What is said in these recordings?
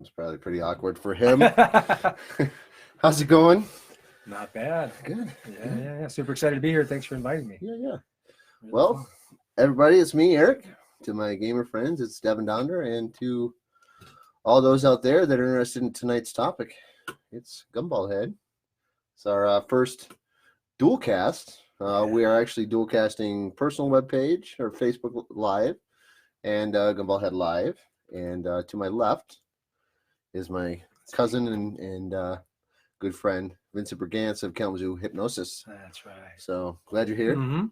It's probably pretty awkward for him. How's it going? Not bad. Good. Yeah. Super excited to be here. Thanks for inviting me. Yeah. Really Well, fun. everybody, it's me, Eric. To my gamer friends, it's Devin Donder, and to all those out there that are interested in tonight's topic, it's Gumball Head. It's our first dual cast. We are actually dual casting personal webpage or Facebook Live and Gumball Head Live. And to my left is my cousin and good friend Vincent Brigance of Kalamazoo Hypnosis. That's right. So glad you're here. Mm-hmm.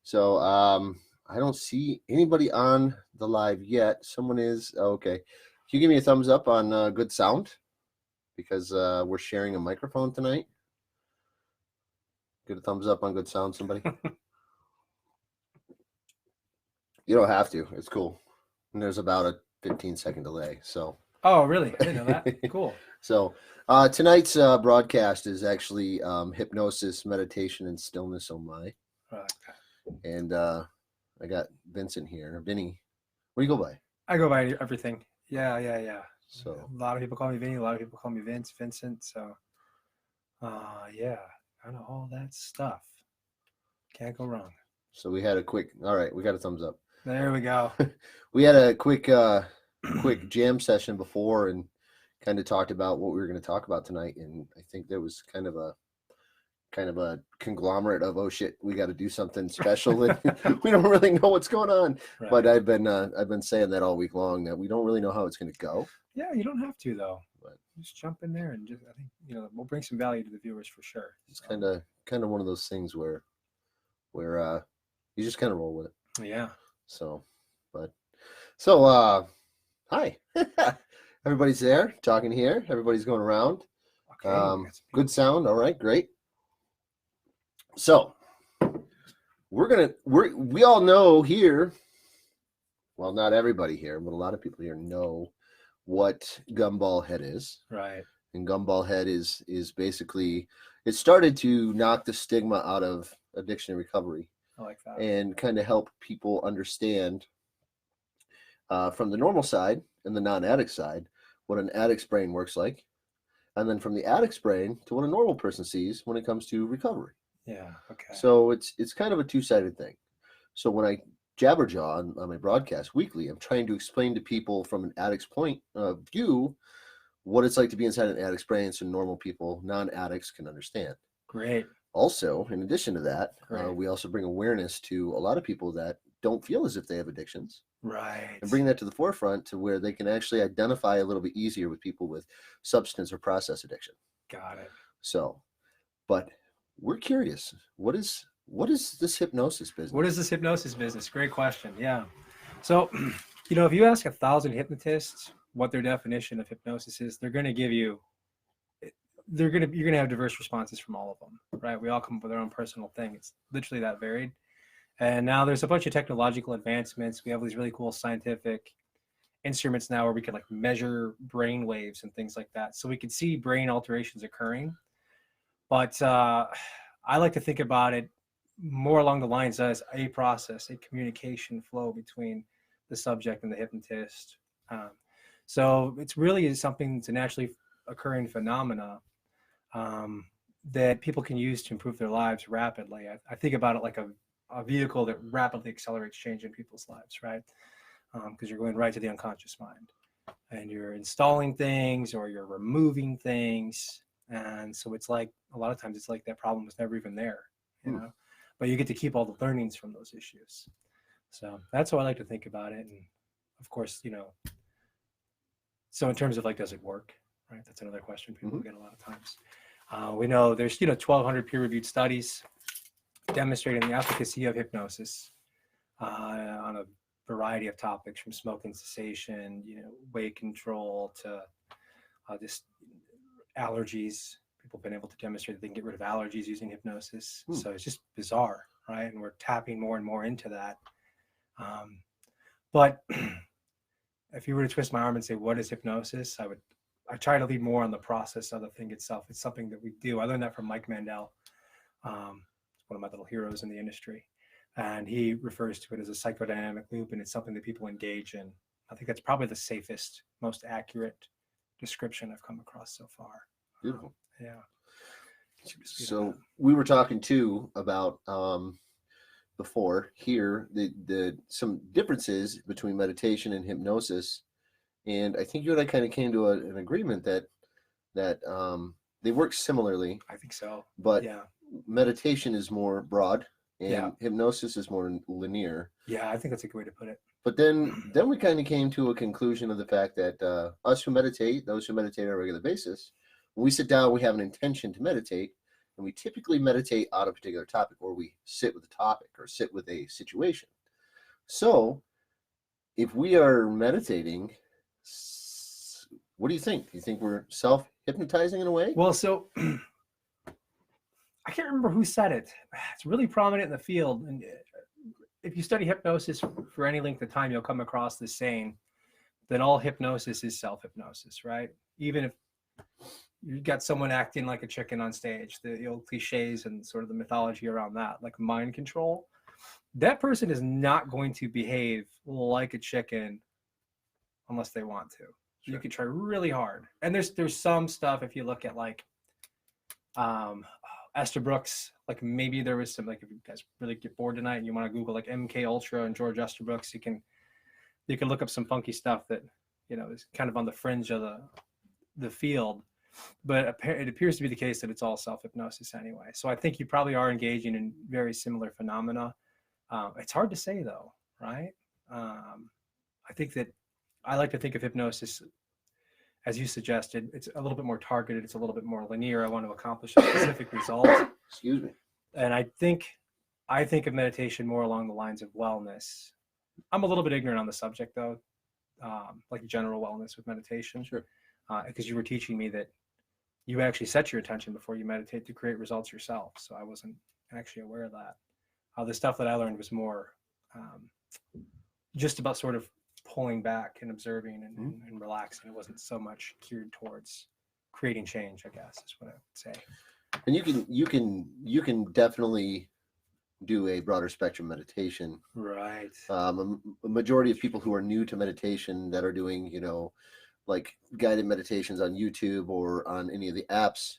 So I don't see anybody on the live yet. Someone is. Oh, okay. Can you give me a thumbs up on good sound? Because we're sharing a microphone tonight. Get a thumbs up on good sound, somebody. You don't have to. It's cool. And there's about a 15-second delay. So. Oh, really? I didn't know that. Cool. So tonight's broadcast is actually hypnosis, meditation, and stillness. Oh my! And I got Vincent here. Vinnie, what do you go by? I go by everything. Yeah. So a lot of people call me Vinnie. A lot of people call me Vincent. So, yeah, kind of all that stuff. Can't go wrong. So we had a quick. All right, we got a thumbs up. There we go. We had a quick jam session before and kind of talked about what we were going to talk about tonight, and I think there was kind of a conglomerate of, oh shit, we got to do something special, and we don't really know what's going on. Right. But I've been saying that all week long that we don't really know how it's going to go. Yeah, you don't have to though. But just jump in there and I think we'll bring some value to the viewers for sure. It's kind of one of those things where you just kind of roll with it. Yeah. So hi. Everybody's there talking here. Everybody's going around. Okay, good sound. All right, great. So we all know here, well, not everybody here, but a lot of people here know what Gumball Head is. Right. And Gumball Head is basically, it started to knock the stigma out of addiction and recovery. I like that. And kind of help people understand from the normal side and the non-addict side what an addict's brain works like, and then from the addict's brain to what a normal person sees when it comes to recovery. Yeah. Okay. So it's kind of a two-sided thing. So when I jabberjaw on my broadcast weekly, I'm trying to explain to people from an addict's point of view what it's like to be inside an addict's brain, so normal people, non-addicts, can understand. Great. Also, in addition to that, we also bring awareness to a lot of people that don't feel as if they have addictions. Right. And bring that to the forefront to where they can actually identify a little bit easier with people with substance or process addiction. Got it. So, but we're curious. What is this hypnosis business? What is this hypnosis business? Great question. Yeah. So, if you ask 1,000 hypnotists what their definition of hypnosis is, they're going to give you, you're going to have diverse responses from all of them, right? We all come up with our own personal thing. It's literally that varied. And now there's a bunch of technological advancements. We have these really cool scientific instruments now where we can measure brain waves and things like that. So we can see brain alterations occurring. But I like to think about it more along the lines as a process, a communication flow between the subject and the hypnotist. So it's really something that's a naturally occurring phenomena that people can use to improve their lives rapidly. I think about it like a vehicle that rapidly accelerates change in people's lives, right? Because you're going right to the unconscious mind and you're installing things or you're removing things. And so it's like, a lot of times it's like that problem was never even there, know, but you get to keep all the learnings from those issues. So that's how I like to think about it. And of course, so in terms of does it work, right? That's another question people get a lot of times. We know there's, 1,200 peer-reviewed studies demonstrating the efficacy of hypnosis on a variety of topics, from smoking cessation, weight control, to just allergies. People have been able to demonstrate that they can get rid of allergies using hypnosis. So it's just bizarre, right? And we're tapping more and more into that. But if you were to twist my arm and say, what is hypnosis? I try to lead more on the process of the thing itself. It's something that we do. I learned that from Mike Mandel, one of my little heroes in the industry. And he refers to it as a psychodynamic loop, and it's something that people engage in. I think that's probably the safest, most accurate description I've come across so far. Beautiful. Yeah. So we were talking too about before here the some differences between meditation and hypnosis, and I think you and I kind of came to an agreement that they work similarly. I think so. But yeah, meditation is more broad, and Yeah. hypnosis is more linear. yeah, I think that's a good way to put it. But then we kind of came to a conclusion of the fact that us who meditate, those who meditate on a regular basis, when we sit down, we have an intention to meditate, and we typically meditate on a particular topic, or we sit with a topic or sit with a situation. So if we are meditating, what do you think? Do you think we're self-hypnotizing in a way? Well, so I can't remember who said it. It's really prominent in the field. And if you study hypnosis for any length of time, you'll come across this saying that all hypnosis is self-hypnosis, right? Even if you've got someone acting like a chicken on stage, the old cliches and sort of the mythology around that, like mind control, that person is not going to behave like a chicken unless they want to. Sure. You can try really hard. And there's some stuff, if you look at like Esther Brooks, like maybe there was some, like if you guys really get bored tonight and you want to Google like MK Ultra and George Esther Brooks, you can look up some funky stuff that, you know, is kind of on the fringe of the field. But it appears to be the case that it's all self-hypnosis anyway. So I think you probably are engaging in very similar phenomena. It's hard to say though, right? I think that I like to think of hypnosis, as you suggested, it's a little bit more targeted. It's a little bit more linear. I want to accomplish a specific result. Excuse me. And I think of meditation more along the lines of wellness. I'm a little bit ignorant on the subject though, like general wellness with meditation. Sure. Because you were teaching me that you actually set your attention before you meditate to create results yourself. So I wasn't actually aware of that. The stuff that I learned was more just about sort of pulling back and observing and relaxing. It wasn't so much geared towards creating change, I guess is what I would say. And you can definitely do a broader spectrum meditation. Right. A majority of people who are new to meditation that are doing, you know, like guided meditations on YouTube or on any of the apps,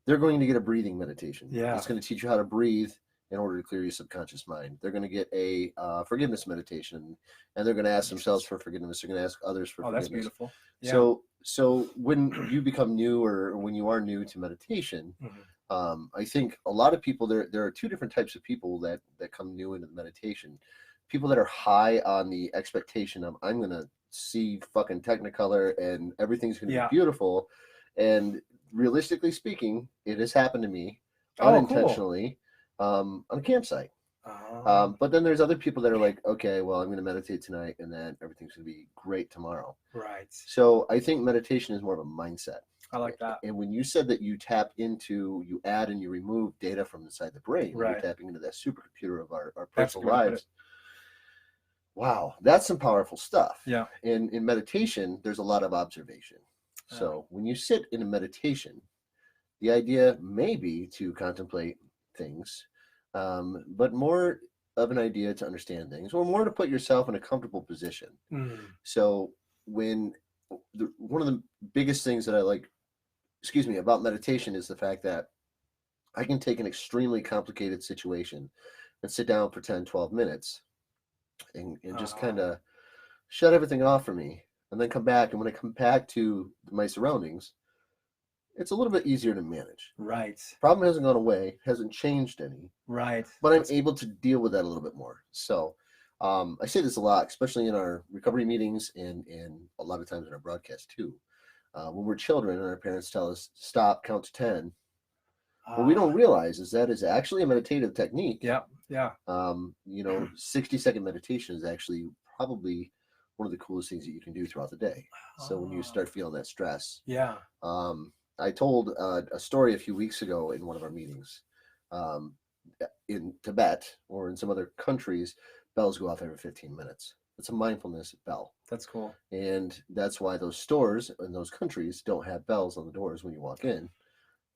they're going to get a breathing meditation. Yeah. It's going to teach you how to breathe in order to clear your subconscious mind. They're going to get a forgiveness meditation, and they're going to ask themselves for forgiveness. They're going to ask others for forgiveness. That's beautiful. Yeah. So when you become new, or when you are new to meditation, I think a lot of people, there are two different types of people that come new into the meditation. People that are high on the expectation of, I'm going to see fucking Technicolor and everything's going to be beautiful. And realistically speaking, it has happened to me unintentionally. On a campsite. But then there's other people that are like, okay, well, I'm going to meditate tonight and then everything's going to be great tomorrow. Right. So I think meditation is more of a mindset. I like that. And when you said that you add and you remove data from inside the brain, right. You're tapping into that supercomputer of our personal lives. Wow, that's some powerful stuff. Yeah. In meditation, there's a lot of observation. So when you sit in a meditation, the idea may be to contemplate things, but more of an idea to understand things, or more to put yourself in a comfortable position. So one of the biggest things that I like, about meditation is the fact that I can take an extremely complicated situation and sit down for 10, 12 minutes and just kind of shut everything off for me, and then come back. And when I come back to my surroundings, it's a little bit easier to manage. Right. Problem hasn't gone away, hasn't changed any. Right. But I'm able to deal with that a little bit more. So I say this a lot, especially in our recovery meetings and a lot of times in our broadcast too. When we're children and our parents tell us, stop, count to 10. What we don't realize is that is actually a meditative technique. Yeah. Yeah. 60-second meditation is actually probably one of the coolest things that you can do throughout the day. So when you start feeling that stress. Yeah. I told a story a few weeks ago in one of our meetings. In Tibet or in some other countries, bells go off every 15 minutes. It's a mindfulness bell. That's cool. And that's why those stores in those countries don't have bells on the doors when you walk in.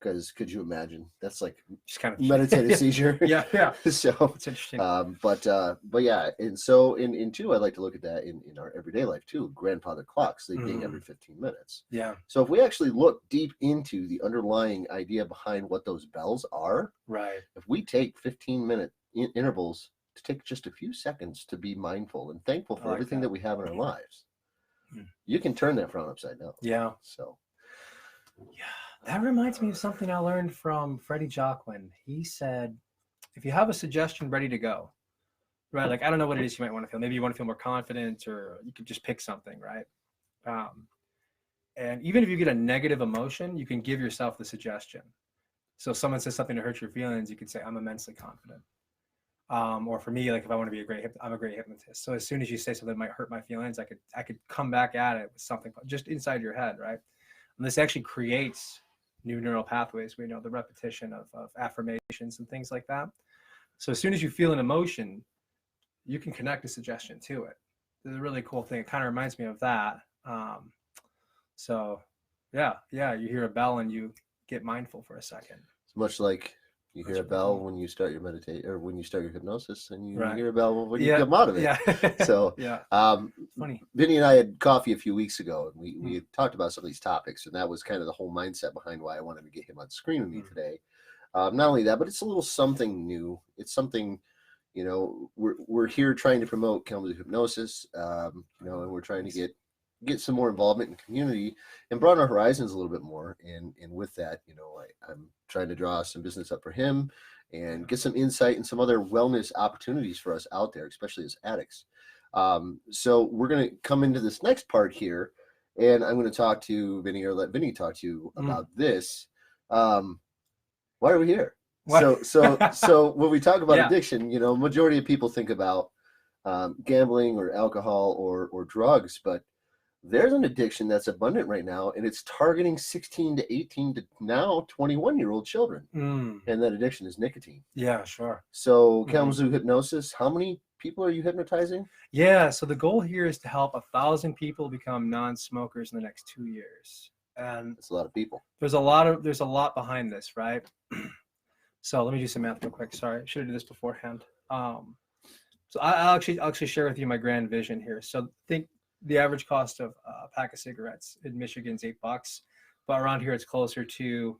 because could you imagine? That's like Just kind of meditative seizure. Yeah, yeah. So It's interesting. but yeah, and so in two, I like to look at that in our everyday life too. Grandfather clocks, they ding every 15 minutes. Yeah. So if we actually look deep into the underlying idea behind what those bells are, Right. if we take 15-minute intervals to take just a few seconds to be mindful and thankful for like everything that. that we have in our lives, Mm. you can turn that frown upside down. Yeah. So Yeah. That reminds me of something I learned from Freddie Jocklin. He said, if you have a suggestion ready to go, right? Like, I don't know what it is you might want to feel. Maybe you want to feel more confident, or you could just pick something, right? And even if you get a negative emotion, you can give yourself the suggestion. So if someone says something to hurt your feelings, you could say, I'm immensely confident. Or for me, like if I want to be I'm a great hypnotist. So as soon as you say something that might hurt my feelings, I could come back at it with something just inside your head, right? And this actually creates new neural pathways. We know the repetition of affirmations and things like that. So as soon as you feel an emotion, you can connect a suggestion to it. It's a really cool thing. It kind of reminds me of that. So yeah, you hear a bell and you get mindful for a second. it's much like you hear a bell when you start your meditate or when you start your hypnosis, and you Right. hear a bell when you come out of it. Yeah. So yeah. Funny. Vinnie and I had coffee a few weeks ago, and we had talked about some of these topics, and that was kind of the whole mindset behind why I wanted to get him on screen with me today. Not only that, but it's a little something new. It's something, you know, we're here trying to promote Kalamazoo Hypnosis, you know, and we're trying to get some more involvement in the community and broaden our horizons a little bit more. And with that, you know, I'm trying to draw some business up for him and get some insight and some other wellness opportunities for us out there, especially as addicts. So we're going to come into this next part here, and I'm going to talk to Vinnie, or let Vinnie talk to you about this. Why are we here? What? So when we talk about Yeah. addiction, you know, majority of people think about gambling or alcohol or drugs, but there's an addiction that's abundant right now, and it's targeting 16 to 18 to now 21-year-old children. And that addiction is nicotine. Yeah, sure. So Kalamazoo Hypnosis, how many people are you hypnotizing? Yeah, so the goal here is to help 1,000 people become non-smokers in the next 2 years. And That's a lot of people. there's a lot behind this, right? So let me do some math real quick. Sorry, I should have done this beforehand. So I'll actually share with you my grand vision here. So think the average cost of a pack of cigarettes in Michigan is $8, but around here it's closer to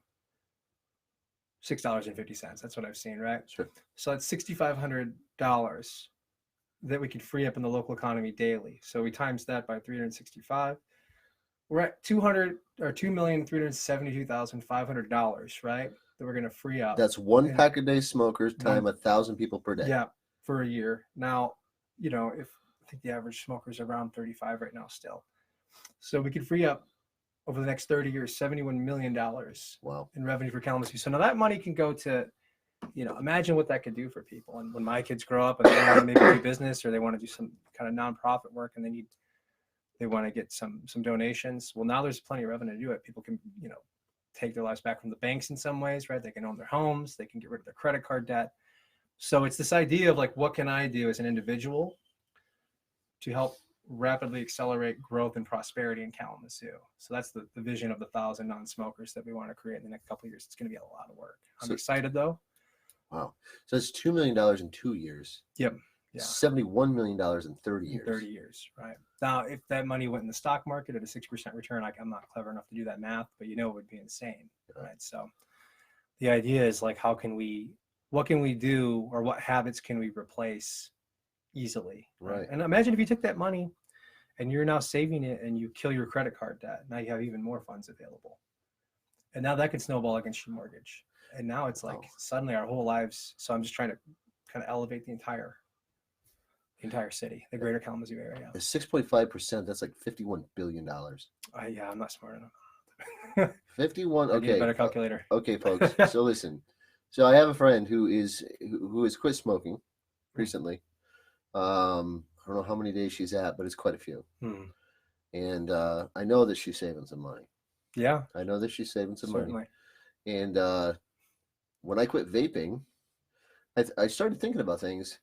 $6.50. That's what I've seen, right? Sure. So it's $6,500 that we could free up in the local economy daily. So we times that by 365. We're at $2,372,500, right? That we're going to free up. That's one pack a day smokers time 1,000 people per day. Yeah, for a year. Now, you know, I think the average smoker is around 35 right now still. So we could free up over the next 30 years, $71 million in revenue for Kalamazoo. So now that money can go to, you know, imagine what that could do for people. And when my kids grow up and they want to maybe do business, or they want to do some kind of nonprofit work, and they want to get some donations. Well, now there's plenty of revenue to do it. People can, you know, take their lives back from the banks in some ways, right? They can own their homes. They can get rid of their credit card debt. So it's this idea of like, what can I do as an individual to help rapidly accelerate growth and prosperity in Kalamazoo? So that's the vision of the 1,000 non-smokers that we want to create in the next couple of years. It's going to be a lot of work. I'm excited though. Wow. So it's $2 million in 2 years. Yep. Yeah. $71 million in 30 years. 30 years, right? Now, if that money went in the stock market at a 6% return, I'm not clever enough to do that math, but you know it would be insane, right? So the idea is like, what can we do, or what habits can we replace easily? Right. And imagine if you took that money and you're now saving it and you kill your credit card debt. Now you have even more funds available. And now that can snowball against your mortgage. And now it's like suddenly our whole lives. So I'm just trying to kind of elevate the entire city, the greater Kalamazoo area. 6.5%, that's like $51 billion. Yeah, I'm not smart enough. 51. I Okay. need a better calculator. Okay, folks. So listen. So I have a friend who has quit smoking recently. I don't know how many days she's at, but it's quite a few. And I know that she's saving some money. Yeah. I know that she's saving some Certainly. money. And when I quit vaping, I started thinking about things.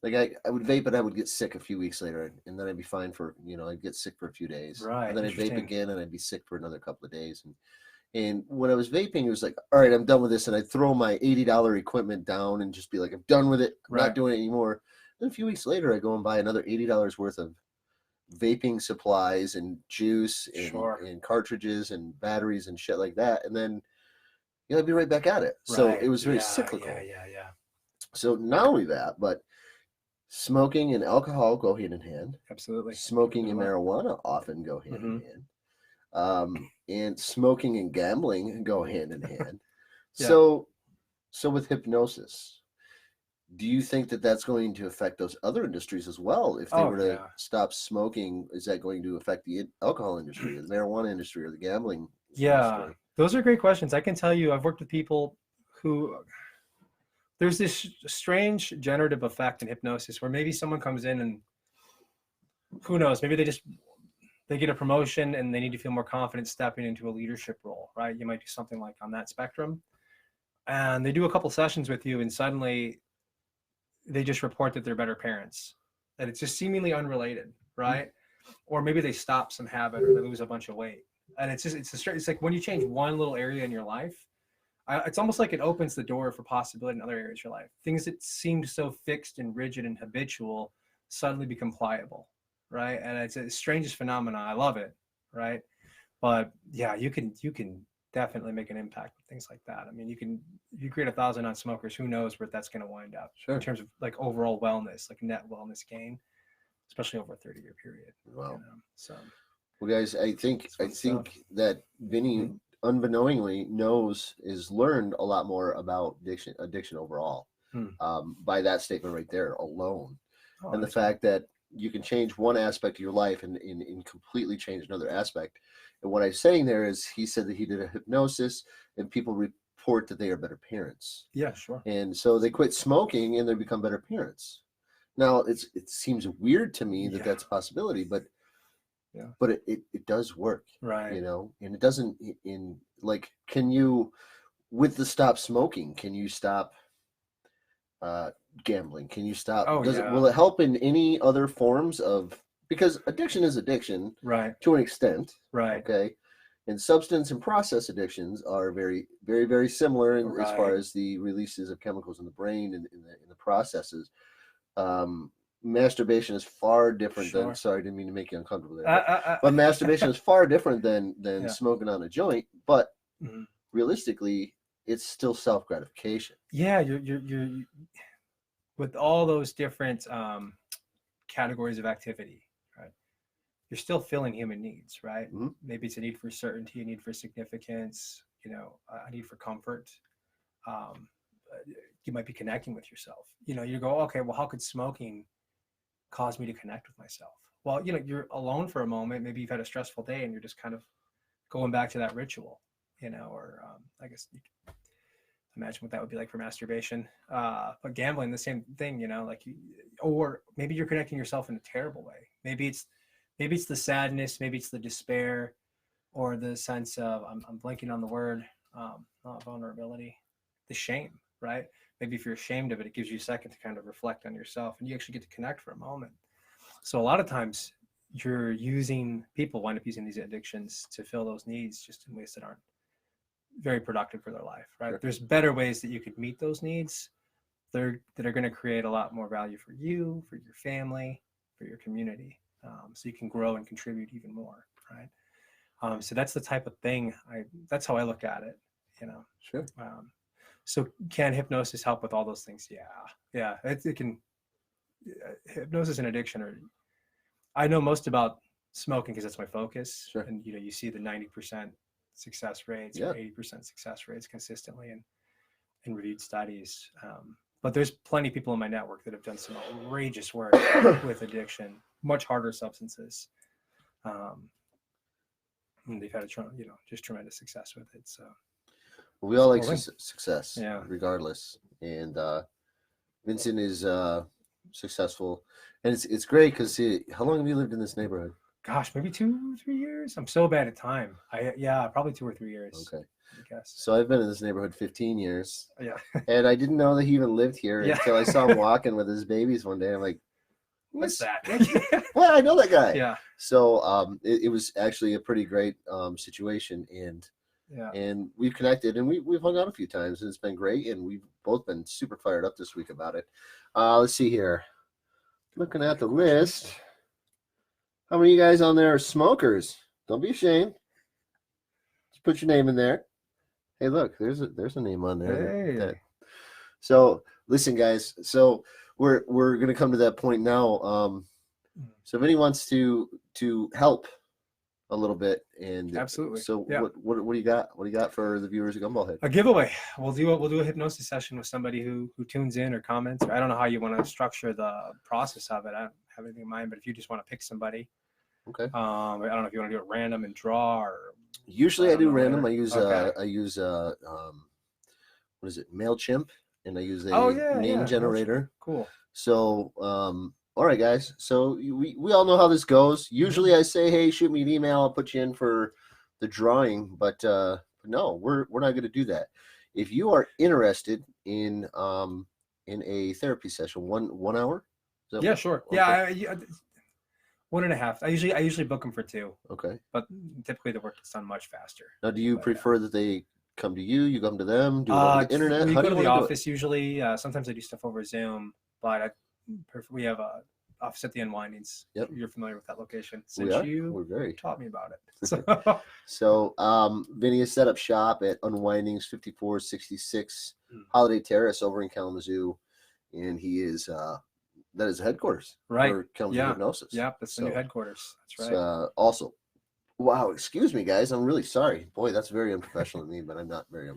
Like I would vape and I would get sick a few weeks later, and then I'd be fine for, you know, I'd get sick for a few days. Right. And then I'd vape again and I'd be sick for another couple of days. And And when I was vaping, it was like, all right, I'm done with this. And I'd throw my $80 equipment down and just be like, I'm done with it. I'm not doing it anymore. Then a few weeks later, I go and buy another $80 worth of vaping supplies and juice and cartridges and batteries and shit like that. And then I'd be right back at it. So it was very cyclical. Yeah. So not only that, but smoking and alcohol go hand in hand. Absolutely. Smoking and marijuana often go hand in hand. And smoking and gambling go hand in hand. So with hypnosis, do you think that that's going to affect those other industries as well? If they were to stop smoking, is that going to affect the alcohol industry or the marijuana industry or the gambling industry? Those are great questions. I can tell you, I've worked with people who, there's this strange generative effect in hypnosis where maybe someone comes in and who knows, maybe they get a promotion and they need to feel more confident stepping into a leadership role, right? You might do something like on that spectrum. And they do a couple sessions with you and suddenly they just report that they're better parents. And it's just seemingly unrelated, right? Or maybe they stop some habit or they lose a bunch of weight. And it's like when you change one little area in your life, it's almost like it opens the door for possibility in other areas of your life. Things that seemed so fixed and rigid and habitual suddenly become pliable, right? And it's the strangest phenomenon. I love it, right? But yeah, you can definitely make an impact with things like that. I mean, if you create 1,000 non-smokers, who knows where that's going to wind up in terms of like overall wellness, like net wellness gain, especially over a 30-year period. Wow. So, well, guys, I think that Vinnie unbeknowingly is learned a lot more about addiction overall by that statement right there alone. And the fact that you can change one aspect of your life and completely change another aspect. And what I'm saying there is he said that he did a hypnosis and people report that they are better parents. Yeah, sure. And so they quit smoking and they become better parents. Now it seems weird to me that that's a possibility, but it does work, right? And it doesn't can you, with the stop smoking, can you stop gambling? Can you stop? Will it help in any other forms of, because addiction is addiction, right? To an extent, right? Okay, and substance and process addictions are very, very, very similar as far as the releases of chemicals in the brain and in the processes. Masturbation is far different than. Sorry, I didn't mean to make you uncomfortable there. But masturbation is far different than smoking on a joint. But realistically, it's still self gratification. Yeah, you're with all those different categories of activity, right? You're still filling human needs, right? Mm-hmm. Maybe it's a need for certainty, a need for significance, a need for comfort. You might be connecting with yourself. You go, okay, well, how could smoking cause me to connect with myself? Well, you're alone for a moment. Maybe you've had a stressful day and you're just kind of going back to that ritual, or I guess you can imagine what that would be like for masturbation. But gambling, the same thing, or maybe you're connecting yourself in a terrible way. Maybe it's the sadness, maybe it's the despair, or the sense of, I'm blanking on the word, not vulnerability, the shame, right? Maybe if you're ashamed of it, it gives you a second to kind of reflect on yourself and you actually get to connect for a moment. So a lot of times people wind up using these addictions to fill those needs just in ways that aren't very productive for their life, right? Sure. There's better ways that you could meet those needs that are going to create a lot more value for you, for your family, for your community. So you can grow and contribute even more, right? So that's the type of thing, that's how I look at it, Sure. So can hypnosis help with all those things? Yeah. It can. Hypnosis and addiction I know most about smoking because that's my focus. Sure. And you see the 90% success rates or 80% success rates consistently in reviewed studies. But there's plenty of people in my network that have done some outrageous work with addiction, much harder substances. And they've had just tremendous success with it. So we all like success, regardless. And Vincent is successful, and it's great because how long have you lived in this neighborhood? Gosh, maybe 2-3 years. I'm so bad at time. Probably 2 or 3 years. Okay. I guess. So I've been in this neighborhood 15 years. Yeah. And I didn't know that he even lived here until I saw him walking with his babies one day. I'm like, what's that? Well, I know that guy. Yeah. So it was actually a pretty great situation. And Yeah. And we've connected, and we've hung out a few times, and it's been great. And we've both been super fired up this week about it. Let's see here. Looking at the list, how many of you guys on there are smokers? Don't be ashamed. Just put your name in there. Hey, look, there's a name on there. Hey. So listen, guys. So we're gonna come to that point now. So if anyone wants to help a little bit, and Absolutely. So Yeah. what do you got? What do you got for the viewers of Gumball Head? A giveaway. We'll do a hypnosis session with somebody who tunes in or comments. Or I don't know how you want to structure the process of it. I don't have anything in mind, but if you just want to pick somebody, Okay. I don't know if you want to do it random and draw or. Usually I do random. Later. I use what is it, MailChimp, and I use a Oh, name generator. Cool. So all right, guys. So we all know how this goes. Usually I say, hey, shoot me an email. I'll put you in for the drawing. But no, we're not going to do that. If you are interested in a therapy session, 1 hour. Yeah, sure. Okay. Yeah, 1.5. I usually book them for 2. Okay. But typically the work gets done much faster. Now, do you prefer that they come to you? You come to them? Do it on the internet? We How go do to you the wanna do office usually. Sometimes I do stuff over Zoom, but we have a office at the Unwindings. Yep. You're familiar with that location We since are. you We're very. taught me about it. So Vinnie has set up shop at Unwindings 5466 Holiday Terrace over in Kalamazoo, and he is that is headquarters for Kalamazoo Hypnosis. Yep, that's the new headquarters. That's right. Also, wow, excuse me, guys. I'm really sorry. Boy, that's very unprofessional of me, but I'm not very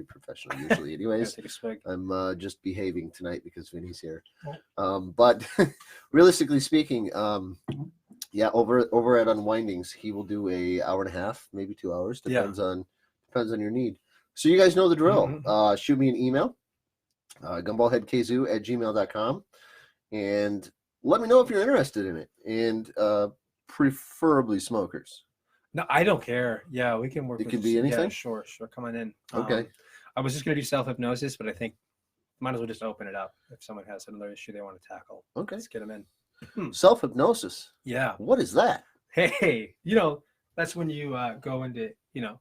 professional usually. Anyways, Take a swig. I'm just behaving tonight because Vinny's here. Oh. But realistically speaking, yeah, over at Unwindings, he will do a hour and a half, maybe 2 hours. Depends on your need. So you guys know the drill. Mm-hmm. Shoot me an email, gumballheadkazoo@gmail.com, and let me know if you're interested in it, and preferably smokers. No, I don't care. Yeah, we can work. It could be anything. Yeah, sure. Come on in. Okay. I was just gonna do self-hypnosis, but I think might as well just open it up if someone has another issue they want to tackle. Okay. Let's get them in. Self-hypnosis. Yeah. What is that? Hey, that's when you go into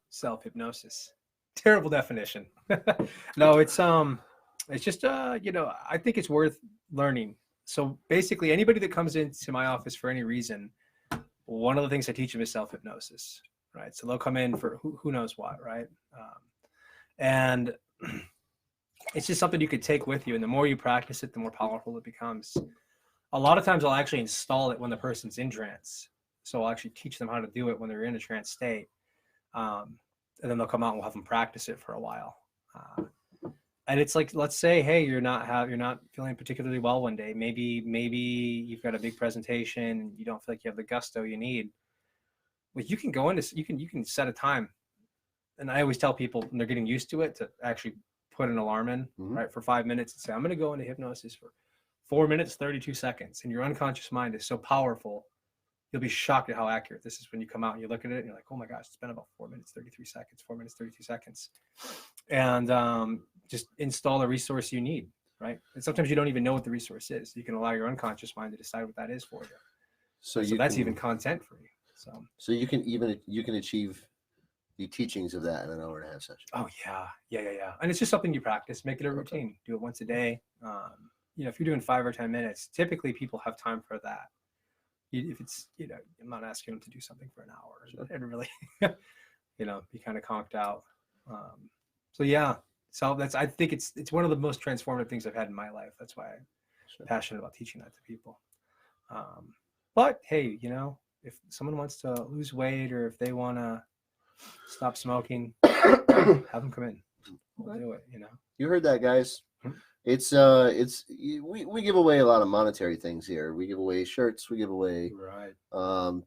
self-hypnosis. Terrible definition. No, it's just I think it's worth learning. So basically, anybody that comes into my office for any reason, one of the things I teach them is self-hypnosis, right? So they'll come in for who knows what, right? And it's just something you could take with you. And the more you practice it, the more powerful it becomes. A lot of times I'll actually install it when the person's in trance. So I'll actually teach them how to do it when they're in a trance state. And then they'll come out and we'll have them practice it for a while. And it's like, let's say, hey, you're not feeling particularly well one day. Maybe you've got a big presentation and you don't feel like you have the gusto you need. Well, you can go into, you can set a time. And I always tell people when they're getting used to it to actually put an alarm in, right, for 5 minutes and say, I'm going to go into hypnosis for 4 minutes, 32 seconds. And your unconscious mind is so powerful. You'll be shocked at how accurate this is when you come out and you look at it and you're like, oh my gosh, it's been about 4 minutes, 33 seconds, 4 minutes, 32 seconds. And just install the resource you need, right? And sometimes you don't even know what the resource is. You can allow your unconscious mind to decide what that is for you. So that's even content for you. So you can achieve the teachings of that in an hour and a half session. Oh yeah. And it's just something you practice. Make it a routine. Do it once a day. If you're doing 5 or 10 minutes, typically people have time for that. If it's, I'm not asking them to do something for an hour. Sure. And really, be kind of conked out. So yeah. So I think it's one of the most transformative things I've had in my life. That's why I'm passionate about teaching that to people. But hey, if someone wants to lose weight or if they want to stop smoking, have them come in. We'll do it. You heard that, guys. It's we give away a lot of monetary things here. We give away shirts. We give away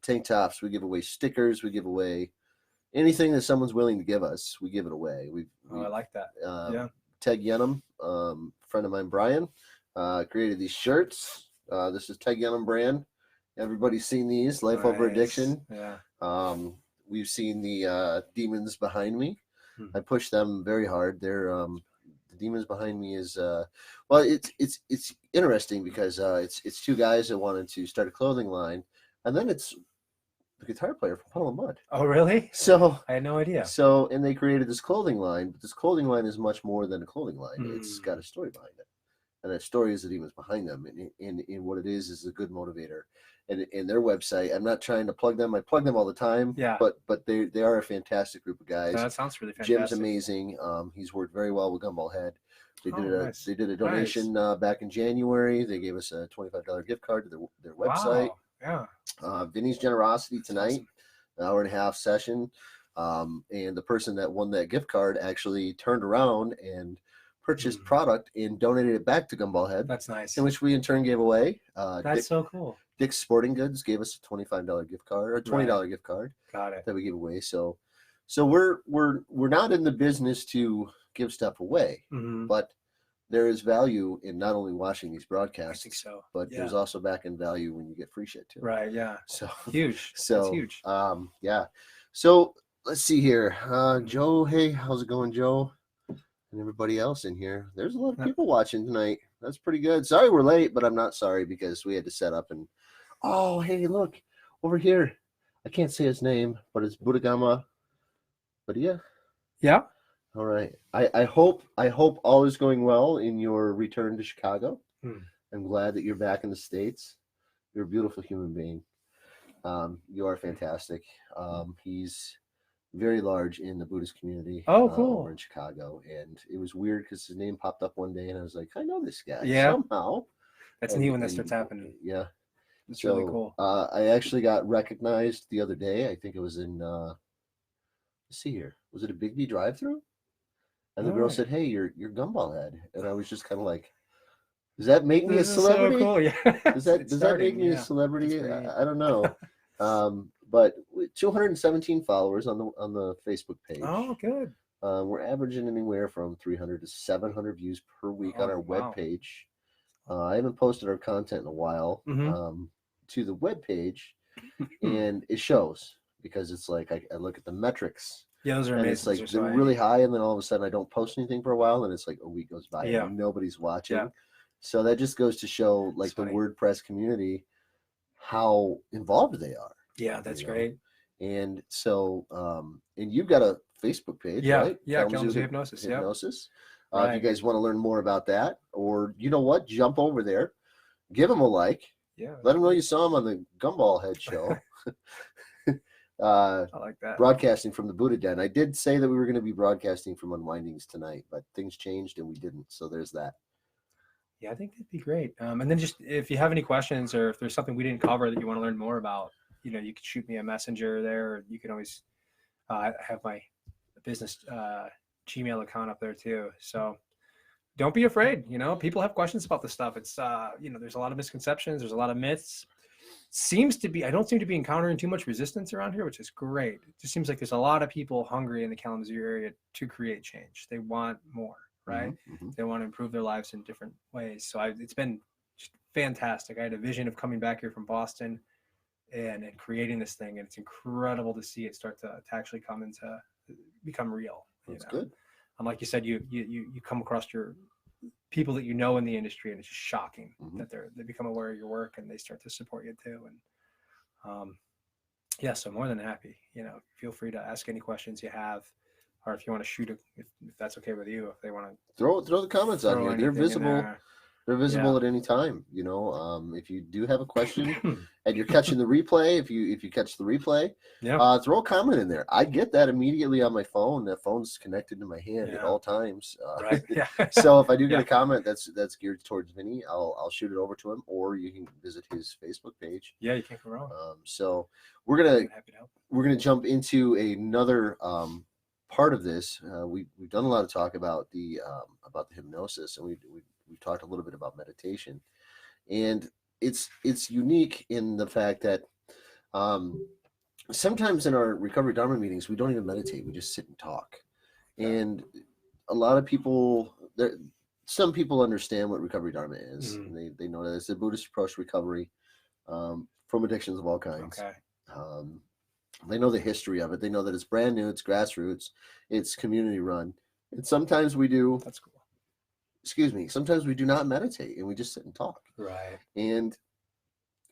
tank tops. We give away stickers. We give away anything that someone's willing to give us. We give it away. I like that. Ted Yenham, friend of mine, Brian, created these shirts. This is Ted Yenham brand. Everybody's seen these. Life Over Addiction. Yeah. We've seen the demons behind me. I push them very hard. They're the demons behind me is it's interesting because it's two guys that wanted to start a clothing line, and then it's the guitar player from Puddle of Mud. Oh, really? So I had no idea. So, and they created this clothing line, but this clothing line is much more than a clothing line. It's got a story behind it. And that story is the demons behind them. And what it is a good motivator. And their website, I'm not trying to plug them. I plug them all the time. Yeah. But they are a fantastic group of guys. That sounds really fantastic. Jim's amazing. He's worked very well with Gumball Head. They did a donation back in January. They gave us a $25 gift card to their website. Wow. Yeah. Vinnie's generosity That's tonight, awesome. an hour and a half session. And the person that won that gift card actually turned around and purchased product and donated it back to Gumball Head. That's nice. In which we in turn gave away. That's so cool. Dick's Sporting Goods gave us a $25 gift card or $20 gift card. Got it. That we gave away. So we're not in the business to give stuff away, but there is value in not only watching these broadcasts, I think so. but there's also back end value when you get free shit too. Right. Yeah. So huge. So that's huge. Yeah. So let's see here. Joe, hey, how's it going, Joe? And everybody else in here. There's a lot of people watching tonight. That's pretty good. Sorry we're late, but I'm not sorry because we had to set up and oh, hey, look over here. I can't say his name, but it's Budagama. Badia? Yeah. All right. I hope all is going well in your return to Chicago. I'm glad that you're back in the States. You're a beautiful human being. You are fantastic. He's very large in the Buddhist community. Oh, cool. Over in Chicago. And it was weird because his name popped up one day and I was like, I know this guy somehow. That's neat when that starts happening. Yeah. It's really cool. I actually got recognized the other day. I think it was in, let's see here. Was it a Big B drive-thru? And the girl said, hey, you're Gumball Head. And I was just kind of like, does that make me a celebrity? So cool. Yeah. Does that make me a celebrity? I don't know. But 217 followers on the Facebook page. Oh, good. We're averaging anywhere from 300 to 700 views per week on our webpage. I haven't posted our content in a while to the webpage, and it shows because it's like I look at the metrics. Yeah, those are amazing. It's like they're really high, and then all of a sudden I don't post anything for a while, and it's like a week goes by and nobody's watching. Yeah. So that just goes to show like the WordPress community how involved they are. Yeah, that's great. And so, and you've got a Facebook page, right? Yeah, Kalamazoo Hypnosis. Hypnosis. If you guys want to learn more about that, or you know what, jump over there, give them a like. Yeah. Let them know you saw them on the Gumball Head show. I like that. Broadcasting from the Buddha Den. I did say that we were going to be broadcasting from Unwindings tonight, but things changed and we didn't. So there's that. Yeah, I think that'd be great. And then just if you have any questions or if there's something we didn't cover that you want to learn more about, you know, you could shoot me a messenger there. Or you can always have my business Gmail account up there too. So don't be afraid. You know, people have questions about this stuff. It's, you know, there's a lot of misconceptions. There's a lot of myths. I don't seem to be encountering too much resistance around here, which is great. It just seems like there's a lot of people hungry in the Kalamazoo area to create change. They want more, right? They want to improve their lives in different ways. So it's been just fantastic. I had a vision of coming back here from Boston and creating this thing, and it's incredible to see it start to actually become real. That's good. And like you said, you come across your people that you know in the industry, and it's just shocking that they become aware of your work and they start to support you too. And yeah, so more than happy. You know, feel free to ask any questions you have, or if you want to shoot if that's okay with you, if they want to throw the comments out here. They're visible. They're visible at any time. You know, if you do have a question and you're catching the replay, if you catch the replay, throw a comment in there. I get that immediately on my phone. That phone's connected to my hand at all times. Right. Yeah. So if I do get a comment that's geared towards Vinnie, I'll shoot it over to him, or you can visit his Facebook page. Yeah, you can't go wrong. So we're gonna jump into another part of this. We've done a lot of talk about the hypnosis, and we've talked a little bit about meditation, and it's unique in the fact that sometimes in our recovery Dharma meetings, we don't even meditate. We just sit and talk. And a lot of people, some people understand what recovery Dharma is. And they know that it's a Buddhist approach to recovery from addictions of all kinds. Okay. They know the history of it. They know that it's brand new, it's grassroots, it's community run. And sometimes we do. That's cool. Excuse me. Sometimes we do not meditate and we just sit and talk. Right. And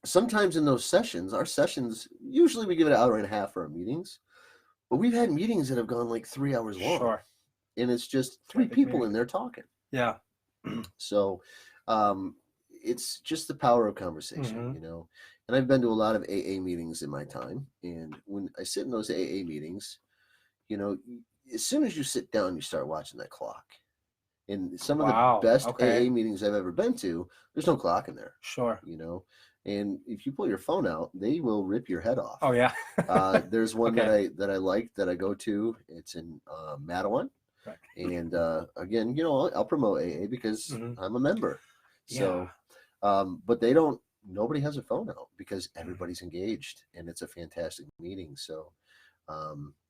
sometimes in those sessions, our sessions, usually we give it an hour and a half for our meetings, but we've had meetings that have gone like 3 hours long. Sure. And it's just three people in there talking. Yeah. So it's just the power of conversation, you know. And I've been to a lot of AA meetings in my time. And when I sit in those AA meetings, you know, as soon as you sit down, you start watching that clock. And some of the best AA meetings I've ever been to, there's no clock in there. Sure. You know, and if you pull your phone out, they will rip your head off. Oh yeah. There's one that I like that I go to. It's in Matawan. Right. And again, you know, I'll promote AA because I'm a member. So, but nobody has a phone out because everybody's engaged, and it's a fantastic meeting. So,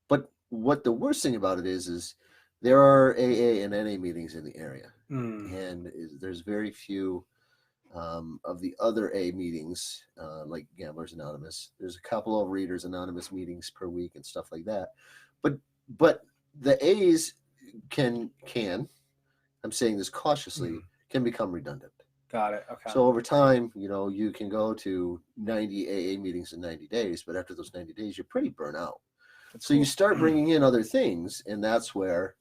but what the worst thing about it is there are AA and NA meetings in the area, and there's very few of the other A meetings, like Gamblers Anonymous. There's a couple of Readers Anonymous meetings per week and stuff like that. But the A's can I'm saying this cautiously, can become redundant. Got it. Okay. So over time, you know, you can go to 90 AA meetings in 90 days, but after those 90 days, you're pretty burnt out. That's cool. You start bringing in other things, and that's where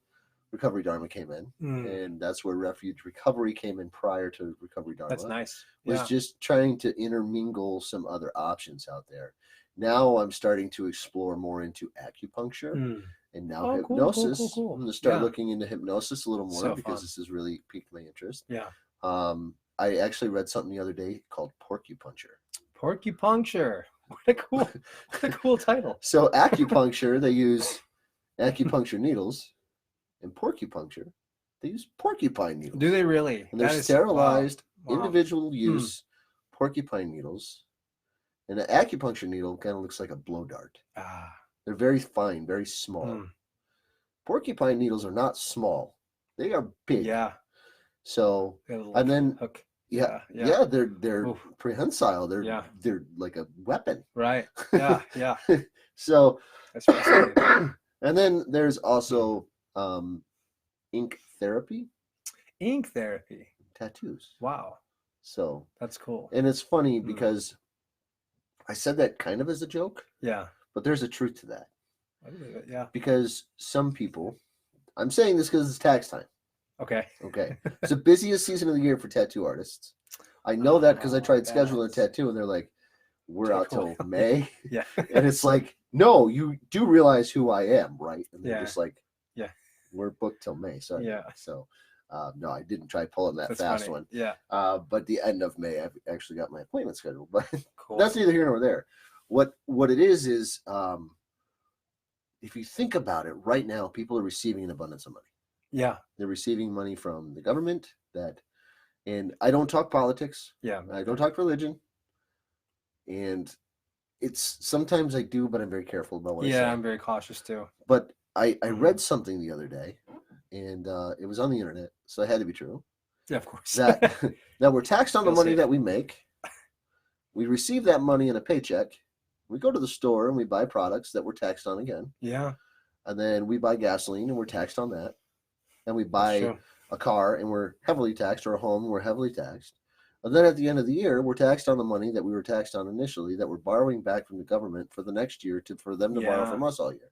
Recovery Dharma came in, and that's where Refuge Recovery came in prior to Recovery Dharma. That's nice. Was just trying to intermingle some other options out there. Now I'm starting to explore more into acupuncture. And now hypnosis. Cool. I'm going to start looking into hypnosis a little more because this has really piqued my interest. Yeah. I actually read something the other day called porcupuncture. Porcupuncture. What a cool title. So acupuncture, they use acupuncture needles, and porcupuncture, they use porcupine needles. Do they really? And they're sterilized, individual use porcupine needles. And an acupuncture needle kind of looks like a blow dart. They're very fine, very small. Porcupine needles are not small; they are big. Yeah. So, and then hook. They're prehensile. They're like a weapon. Right. Yeah. Yeah. So that's fascinating. And then there's also ink therapy. Ink therapy. Tattoos. Wow. So that's cool. And it's funny because I said that kind of as a joke. Yeah. But there's a truth to that. I believe it, yeah. Because some people, I'm saying this because it's tax time. Okay. It's the busiest season of the year for tattoo artists. I know that because I tried scheduling a tattoo and they're like, we're out till May. Yeah. And it's like, no, you do realize who I am, right? And they're just like, we're booked till May. Sorry. Yeah. So, no, I didn't try pulling that fast one. Yeah. But the end of May, I've actually got my appointment scheduled. But that's neither here nor there. What it is if you think about it, right now people are receiving an abundance of money. Yeah. They're receiving money from the government and I don't talk politics. Yeah. I don't talk religion. And it's sometimes I do, but I'm very careful about what I say. Yeah, I'm very cautious too. But I read something the other day and it was on the internet, so it had to be true. Yeah, of course. that we're taxed on the money that we make. We receive that money in a paycheck. We go to the store and we buy products that we're taxed on again. Yeah. And then we buy gasoline and we're taxed on that. And we buy a car and we're heavily taxed, or a home and we're heavily taxed. And then at the end of the year, we're taxed on the money that we were taxed on initially that we're borrowing back from the government for the next year for them to borrow from us all year.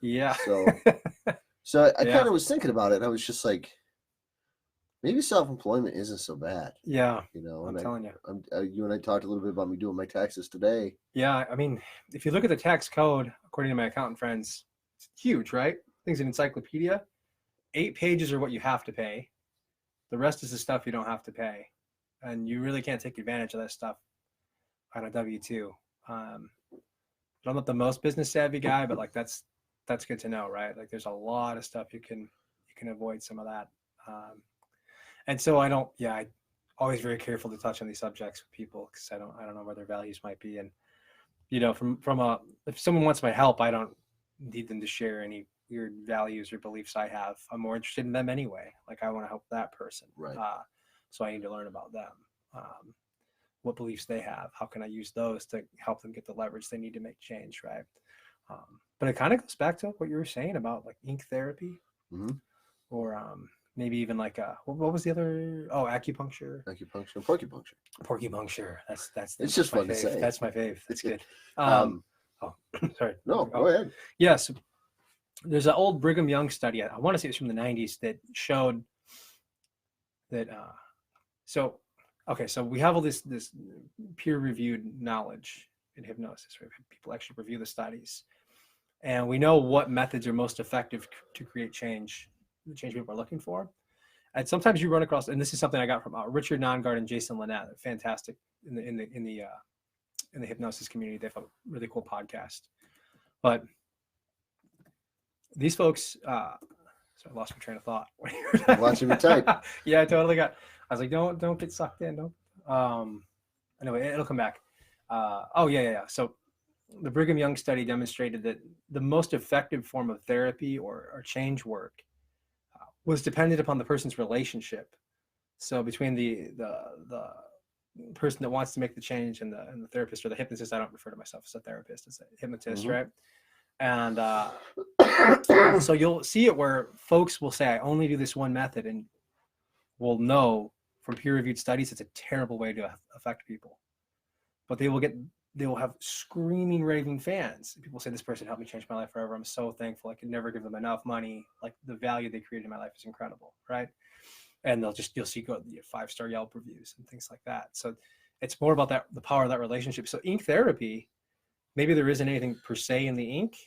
Yeah. So I kind of was thinking about it and I was just like, maybe self-employment isn't so bad. Yeah. You know, I'm telling you. You and I talked a little bit about me doing my taxes today. Yeah. I mean, if you look at the tax code, according to my accountant friends, it's huge, right? Things an encyclopedia. 8 pages are what you have to pay. The rest is the stuff you don't have to pay. And you really can't take advantage of that stuff on a W-2. I'm not the most business savvy guy, but like that's good to know, right? Like there's a lot of stuff you can avoid some of that. And so I'm always very careful to touch on these subjects with people because I don't know where their values might be. And, you know, if someone wants my help, I don't need them to share any weird values or beliefs I have. I'm more interested in them anyway. Like I want to help that person. Right. So I need to learn about them. What beliefs they have. How can I use those to help them get the leverage they need to make change, right? But it kind of goes back to what you were saying about like ink therapy, or maybe even like what was the other? Oh, acupuncture. Acupuncture, porcupuncture. Porcupuncture. That's it's just fun to say. That's my fave. That's good. Sorry. No, go ahead. Yes. There's an old Brigham Young study. I want to say it's from the 90s that showed that. So we have all this peer-reviewed knowledge in hypnosis, right? People actually review the studies, and we know what methods are most effective to create change, the change people are looking for. And sometimes you run across, and this is something I got from Richard Nongard and Jason Lynette, fantastic in the hypnosis community. They have a really cool podcast. But these folks, so I lost my train of thought. Watching me type. Yeah, I totally got. I was like, don't get sucked in. Don't. Anyway, it'll come back. Yeah. So the Brigham Young study demonstrated that the most effective form of therapy or change work was dependent upon the person's relationship. So between the person that wants to make the change and the therapist or the hypnotist. I don't refer to myself as a therapist, as a hypnotist, right? And so you'll see it where folks will say, I only do this one method, and will know from peer-reviewed studies it's a terrible way to affect people. But they will have screaming, raving fans. People say, this person helped me change my life forever. I'm so thankful. I could never give them enough money. Like, the value they created in my life is incredible, right? And you'll see 5-star Yelp reviews and things like that. So it's more about the power of that relationship. So ink therapy, maybe there isn't anything per se in the ink.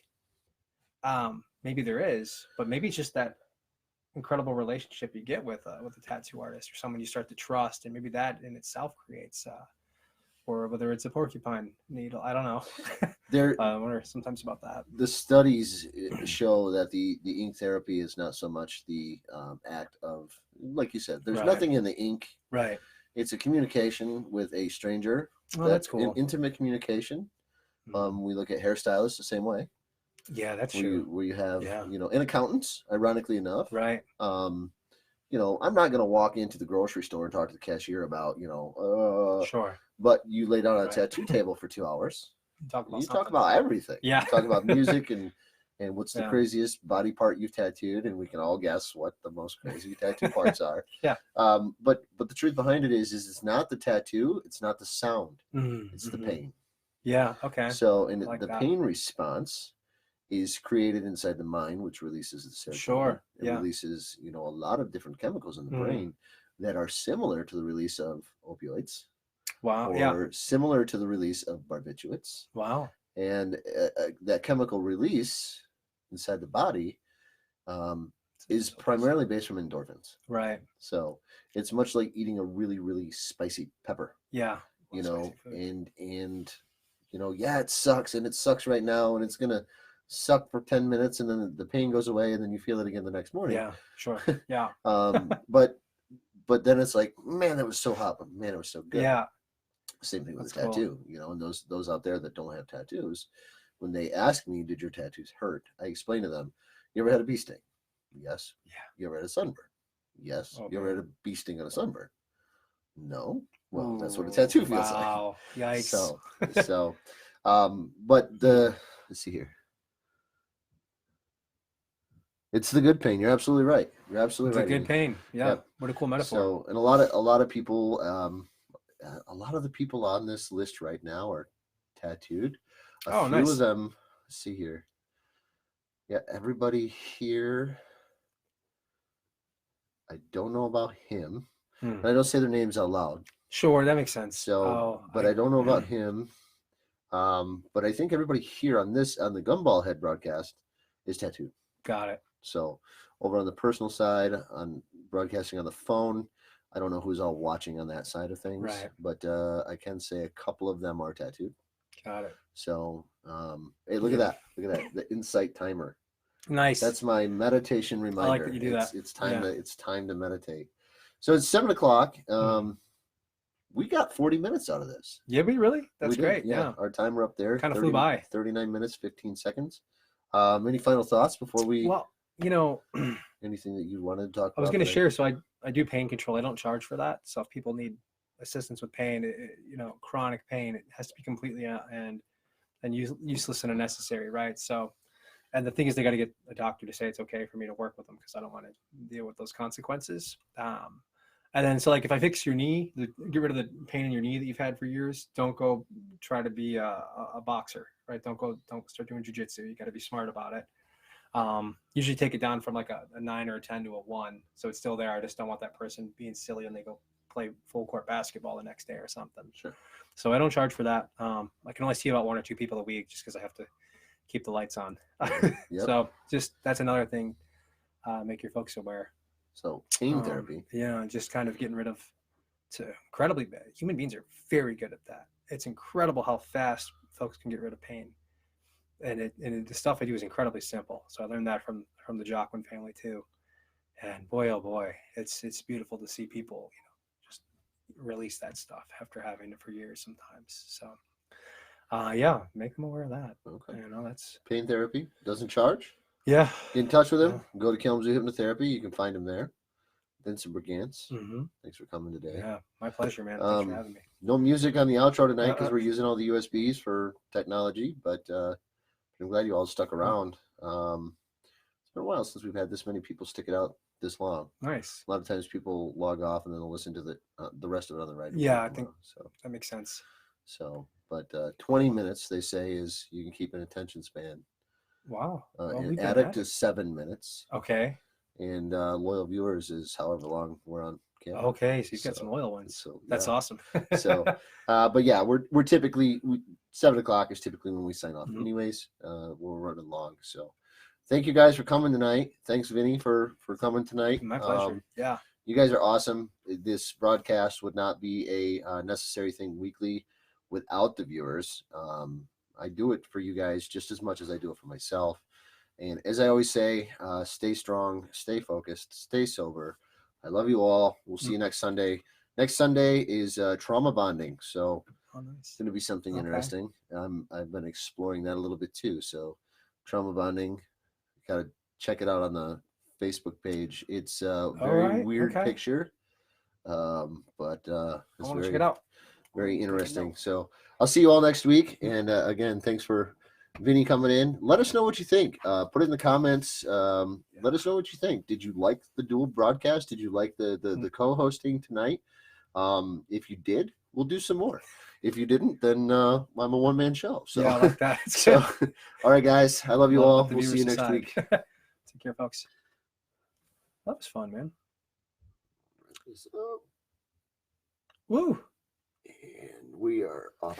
Maybe there is, but maybe it's just that incredible relationship you get with a tattoo artist or someone you start to trust, and maybe that in itself creates or whether it's a porcupine needle. I don't know. I wonder sometimes about that. The studies show that the ink therapy is not so much the act of, like you said, there's nothing in the ink. Right. It's a communication with a stranger. Oh, that's cool. Intimate communication. We look at hairstylists the same way. Yeah, that's true. Where you have, and accountants, ironically enough. Right. I'm not going to walk into the grocery store and talk to the cashier about, sure. But you lay down on a tattoo table for 2 hours. You talk about everything. Yeah. You talk about music and what's the craziest body part you've tattooed, and we can all guess what the most crazy tattoo parts are. Yeah. But the truth behind it is it's not the tattoo, it's not the sound, it's the pain. Yeah. Okay. So the pain response is created inside the mind, which releases the serotonin. Sure. It releases, a lot of different chemicals in the brain that are similar to the release of opioids. Wow. Or similar to the release of barbiturates. Wow. And that chemical release inside the body is primarily based from endorphins. Right. So it's much like eating a really, really spicy pepper. Yeah. And it sucks, and it sucks right now, and it's gonna suck for 10 minutes, and then the pain goes away, and then you feel it again the next morning. Yeah, sure. Yeah. But then it's like, man, that was so hot, but man, it was so good. Yeah. Same thing with a tattoo, and those out there that don't have tattoos, when they ask me, did your tattoos hurt? I explain to them, you ever had a bee sting? Yes. Yeah. You ever had a sunburn? Yes. Okay. You ever had a bee sting on a sunburn? No. Well, that's what a tattoo feels like. Wow. Yikes. So, but let's see here. It's the good pain. You're absolutely right. It's the good pain. Yeah. Yep. What a cool metaphor. So, and a lot of people, a lot of the people on this list right now are tattooed. A few of them. Let's see here. Yeah, everybody here. I don't know about him. I don't say their names out loud. Sure, that makes sense. So, I don't know about him. But I think everybody here on the Gumball Head broadcast is tattooed. Got it. So over on the personal side, on broadcasting on the phone, I don't know who's all watching on that side of things. Right. But I can say a couple of them are tattooed. Got it. So hey, look at that. Look at that. The insight timer. Nice. That's my meditation reminder. I like that you do that. It's time to meditate. So it's 7:00. We got 40 minutes out of this. Yeah, really? That's great. Yeah. Our timer up there. Kind of flew by. 39 minutes, 15 seconds. Any final thoughts before we... Well, anything that you wanted to talk about? I was going to share. So I do pain control. I don't charge for that. So if people need assistance with pain, chronic pain, it has to be completely and useless and unnecessary, right? So, and the thing is, they got to get a doctor to say it's okay for me to work with them, because I don't want to deal with those consequences. And then, so like, if I fix your knee, get rid of the pain in your knee that you've had for years, don't go try to be a boxer, right? Don't start doing jujitsu. You got to be smart about it. Usually take it down from like a 9 or a 10 to a 1. So it's still there. I just don't want that person being silly and they go play full court basketball the next day or something. Sure. So I don't charge for that. I can only see about 1 or 2 people a week just because I have to keep the lights on. Yep. So just that's another thing. Make your folks aware. So pain therapy. Yeah, just kind of getting rid of. It's incredibly bad. Human beings are very good at that. It's incredible how fast folks can get rid of pain. And the stuff I do is incredibly simple. So I learned that from the Joaquin family too. And boy, oh boy, it's beautiful to see people, just release that stuff after having it for years sometimes. So, yeah, make them aware of that. Okay. That's pain therapy. Doesn't charge. Yeah. Get in touch with him. Go to Kalamazoo Hypnotherapy. You can find him there. Vincent Brigance. Mm-hmm. Thanks for coming today. Yeah, my pleasure, man. Thanks for having me. No music on the outro tonight because we're using all the USBs for technology, but I'm glad you all stuck around. It's been a while since we've had this many people stick it out this long. Nice. A lot of times people log off and then they'll listen to the rest of it on the right. Yeah, I think so. That makes sense. So, but 20 minutes they say is you can keep an attention span. Wow. An addict is 7 minutes. Okay. And loyal viewers is however long we're on camera. Okay, so you've got some loyal ones. So that's awesome. So, but yeah, we're typically 7 o'clock is typically when we sign off. Mm-hmm. Anyways, we're running long. So, thank you guys for coming tonight. Thanks, Vinnie, for coming tonight. My pleasure. Yeah, you guys are awesome. This broadcast would not be a necessary thing weekly without the viewers. I do it for you guys just as much as I do it for myself. And as I always say, stay strong, stay focused, stay sober. I love you all. We'll see you next Sunday. Next Sunday is trauma bonding. So it's going to be something interesting. I've been exploring that a little bit too. So trauma bonding, got to check it out on the Facebook page. It's a very weird picture. But it's I want to check it out. Very interesting. So I'll see you all next week. And again, thanks for Vinnie coming in. Let us know what you think. Put it in the comments. Let us know what you think. Did you like the dual broadcast? Did you like the co-hosting tonight? If you did, we'll do some more. If you didn't, then I'm a one-man show. So yeah, I like that. So, all right, guys. I love you all. We'll see you next week. Take care, folks. That was fun, man. So, woo. And we are off.